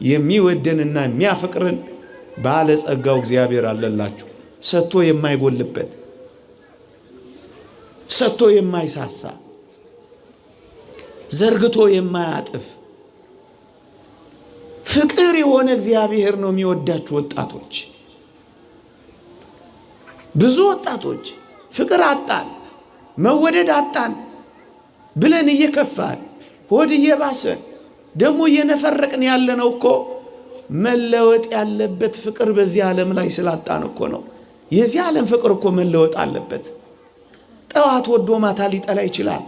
የሚወደንና የሚያፈቅረን ባለጸጋው እግዚአብሔር አለላችሁ። ሰጥቶ የማይጎልበት ሰጥቶ የማይሳሳ ዘርግቶ የማያጥፍ ፍቅር የሆነ እግዚአብሔር ነው የሚወዳችሁ ወጣቶች። ብዙ ወጣቶች ፍቅር አጣን መወደድ አጣን ብለን እየከፋን ሆድ እየባሰን ደግሞ እየነፈረቅን ያለነው እኮ መለወጥ ያለበት ፍቅር በዚህ ዓለም ላይ ስላጣን እኮ ነው። የዚህ ዓለም ፍቅር እኮ መለወጥ አለበት። ጠዋት ወዶ ማታ ሊጠላ ይችላል።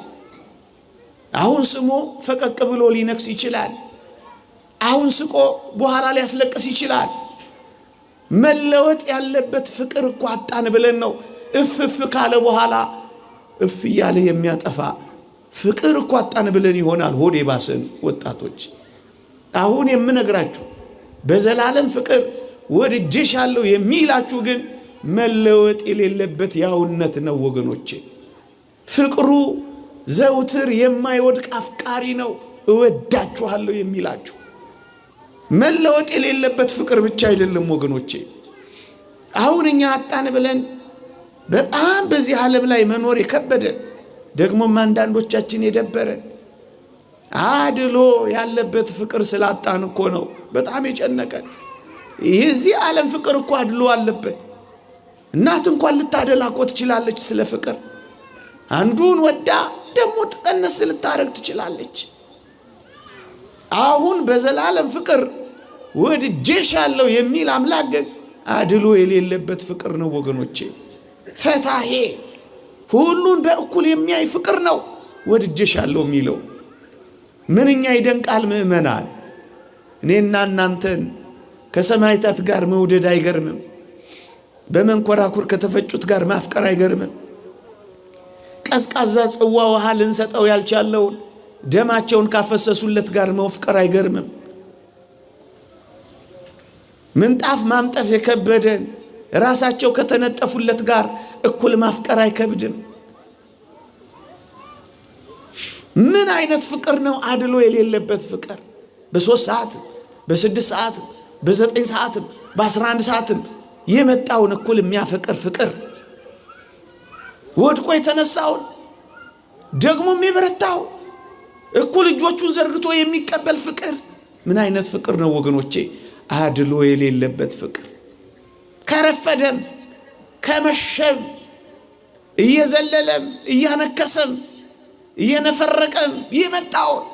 አሁን ስሞ ፈቀቅ ብሎ ሊነክስ ይችላል። አሁን ስቆ በኋላ ሊያስለቅስ ይችላል። መለወጥ ያለበት ፍቅር እኮ አጣን ብለን ነው እፍ ካለ በኋላ እፍ ያለ የሚያጠፋ ፍቅር እኮ አጣን ብለን ይሆናል ሆድ የባሰን ወጣቶች። አሁን የምነግራችሁ በዘላለም ፍቅር ወድጄሻለሁ የሚላችሁ ግን መለወጥ የሌለበት ያውነት ነው ወገኖቼ። ፍቅሩ ዘውትር የማይወድቅ አፍቃሪ ነው እወዳችኋለሁ የሚላችሁ። መለወጥ የሌለበት ፍቅር ብቻ አይደለም ወገኖቼ። አሁን እኛ አጣን ብለን በጣም በዚህ ዓለም ላይ መኖር የከበደን ደግሞም አንዳንዶቻችን የደበረን አድሎ ያለበት ፍቅር ስላጣን እኮ ነው በጣም የጨነቀን። የዚህ ዓለም ፍቅር እኮ አድሎ አለበት። እናት እንኳን ልታደላ እኮ ትችላለች ስለ ፍቅር። አንዱን ወዳ ደግሞ ተቀነስ ልታረግ ትችላለች። አሁን በዘላለም ፍቅር ወድጄሻለሁ የሚል አምላክ ግን አድሎ የሌለበት ፍቅር ነው ወገኖቼ። ፈታሄ ሁሉን በእኩል የሚያይ ፍቅር ነው ወድጄሻለሁ የሚለው። ምንኛ ይደንቃል ምእመናን። እኔና እናንተን ከሰማዕታት ጋር መውደድ አይገርምም? በመንኮራኩር ከተፈጩት ጋር ማፍቀር አይገርምም? ቀዝቃዛ ጽዋ ውሃ ልንሰጠው ያልቻለውን ደማቸውን ካፈሰሱለት ጋር መፍቀር አይገርምም? ምንጣፍ ማምጠፍ የከበደን ራሳቸው ከተነጠፉለት ጋር እኩል ማፍቀር አይከብድም? ምን አይነት ፍቅር ነው አድሎ የሌለበት ፍቅር? በ3 ሰዓት በ6 ሰዓት በ9 ሰዓት በ11 ሰዓት የመጣውን እኩል የሚያፈቅር ፍቅር፣ ወድቆ የተነሳውን ደግሞ የሚበረታው እኩል እጆቹን ዘርግቶ የሚቀበል ፍቅር ምን አይነት ፍቅር ነው ወገኖቼ? አድሎ የሌለበት ፍቅር። ከረፈደም ከመሸም እየዘለለም እያነከሰም እየነፈረቀም የመጣውን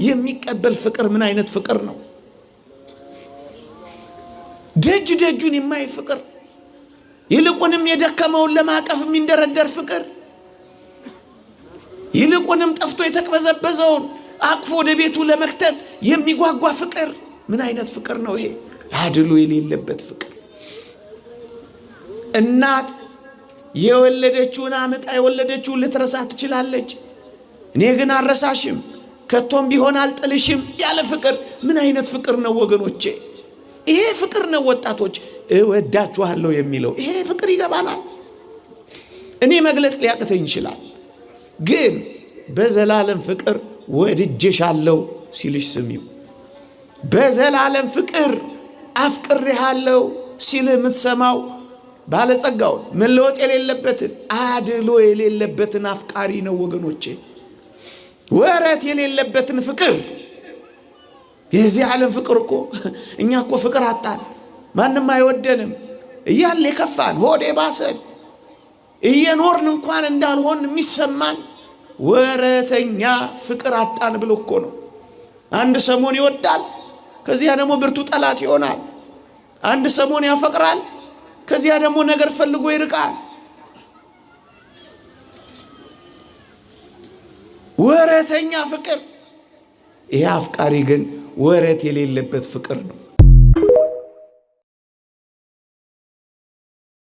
የሚቀበል ፍቅር ምን አይነት ፍቅር ነው? ደጅ ደጁን የማይ ፍቅር፣ ይልቁንም የደከመውን ለማቀፍ የሚንደረደር ፍቅር፣ ይልቁንም ጠፍቶ የተቅበዘበዘውን አቅፎ ወደ ቤቱ ለመክተት የሚጓጓ ፍቅር ምን አይነት ፍቅር ነው ይሄ? አድሎ የሌለበት ፍቅር። እናት የወለደችውን አምጣ የወለደችውን ልትረሳ ትችላለች። እኔ ግን አልረሳሽም ከቶም ቢሆን አልጥልሽም ያለ ፍቅር ምን አይነት ፍቅር ነው ወገኖቼ? ይሄ ፍቅር ነው ወጣቶች እወዳችኋለሁ የሚለው። ይሄ ፍቅር ይገባናል። እኔ መግለጽ ሊያቅተኝ ይችላል። ግን በዘላለም ፍቅር ወድጄሻለሁ ሲልሽ ስሚው። በዘላለም ፍቅር አፍቅሬሃለሁ ሲል የምትሰማው ባለጸጋውን መለወጥ የሌለበትን አድሎ የሌለበትን አፍቃሪ ነው ወገኖቼ። ወረት የሌለበትን ፍቅር። የዚህ ዓለም ፍቅር እኮ እኛ እኮ ፍቅር አጣን ማንም አይወደንም እያልን የከፋን ሆዴ ባሰን እየኖርን እንኳን እንዳልሆን የሚሰማን ወረተኛ ፍቅር አጣን ብሎ እኮ ነው። አንድ ሰሞን ይወዳል ከዚያ ደግሞ ብርቱ ጠላት ይሆናል። አንድ ሰሞን ያፈቅራል ከዚያ ደግሞ ነገር ፈልጎ ይርቃል። ወረተኛ ፍቅር። ይሄ አፍቃሪ ግን ወረት የሌለበት ፍቅር ነው።